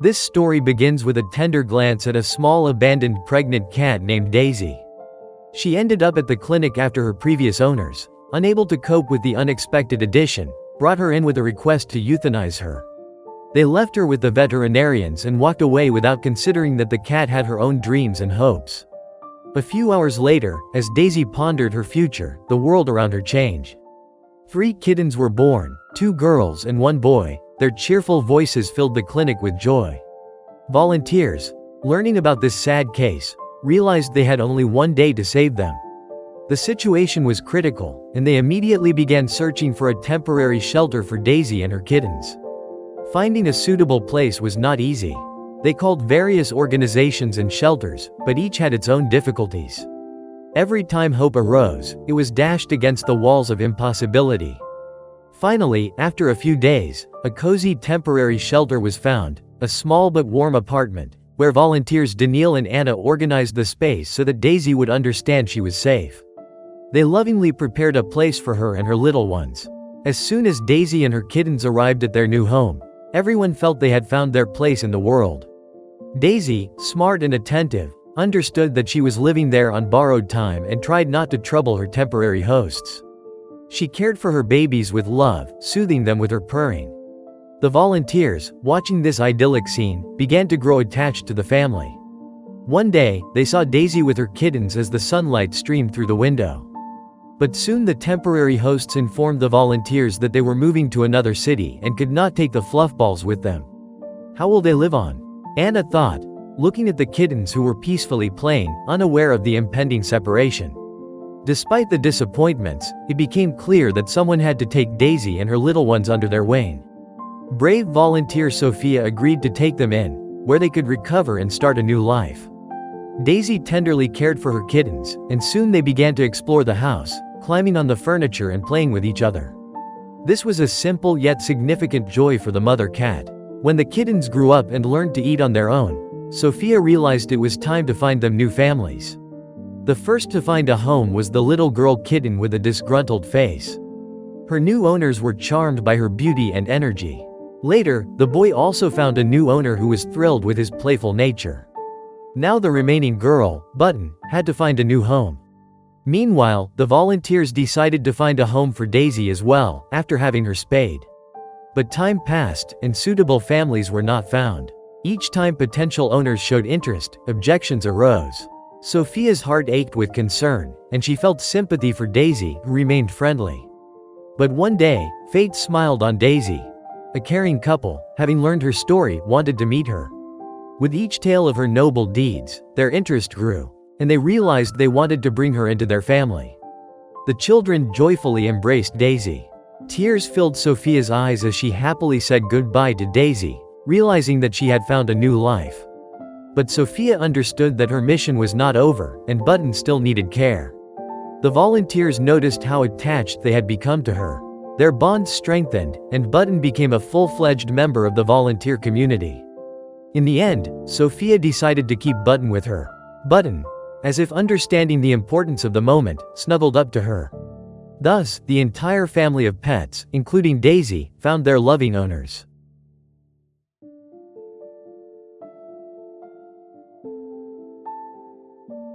This story begins with a tender glance at a small abandoned pregnant cat named Daisy. She ended up at the clinic after her previous owners, unable to cope with the unexpected addition, brought her in with a request to euthanize her. They left her with the veterinarians and walked away without considering that the cat had her own dreams and hopes. A few hours later, as Daisy pondered her future, the world around her changed. 3 kittens were born, 2 girls and 1 boy. Their cheerful voices filled the clinic with joy. Volunteers, learning about this sad case, realized they had only 1 day to save them. The situation was critical, and they immediately began searching for a temporary shelter for Daisy and her kittens. Finding a suitable place was not easy. They called various organizations and shelters, but each had its own difficulties. Every time hope arose, it was dashed against the walls of impossibility. Finally, after a few days, a cozy temporary shelter was found, a small but warm apartment, where volunteers Daniil and Anna organized the space so that Daisy would understand she was safe. They lovingly prepared a place for her and her little ones. As soon as Daisy and her kittens arrived at their new home, everyone felt they had found their place in the world. Daisy, smart and attentive, understood that she was living there on borrowed time and tried not to trouble her temporary hosts. She cared for her babies with love, soothing them with her purring. The volunteers, watching this idyllic scene, began to grow attached to the family. One day, they saw Daisy with her kittens as the sunlight streamed through the window. But soon the temporary hosts informed the volunteers that they were moving to another city and could not take the fluffballs with them. How will they live on? Anna thought, looking at the kittens who were peacefully playing, unaware of the impending separation. Despite the disappointments, it became clear that someone had to take Daisy and her little ones under their wing. Brave volunteer Sophia agreed to take them in, where they could recover and start a new life. Daisy tenderly cared for her kittens, and soon they began to explore the house, climbing on the furniture and playing with each other. This was a simple yet significant joy for the mother cat. When the kittens grew up and learned to eat on their own, Sophia realized it was time to find them new families. The first to find a home was the little girl kitten with a disgruntled face. Her new owners were charmed by her beauty and energy. Later, the boy also found a new owner who was thrilled with his playful nature. Now the remaining girl, Button, had to find a new home. Meanwhile, the volunteers decided to find a home for Daisy as well, after having her spayed. But time passed, and suitable families were not found. Each time potential owners showed interest, objections arose. Sophia's heart ached with concern, and she felt sympathy for Daisy, who remained friendly. But one day, fate smiled on Daisy. A caring couple, having learned her story, wanted to meet her. With each tale of her noble deeds, their interest grew, and they realized they wanted to bring her into their family. The children joyfully embraced Daisy. Tears filled Sophia's eyes as she happily said goodbye to Daisy, realizing that she had found a new life. But Sophia understood that her mission was not over, and Button still needed care. The volunteers noticed how attached they had become to her. Their bond strengthened, and Button became a full-fledged member of the volunteer community. In the end, Sophia decided to keep Button with her. Button, as if understanding the importance of the moment, snuggled up to her. Thus, the entire family of pets, including Daisy, found their loving owners.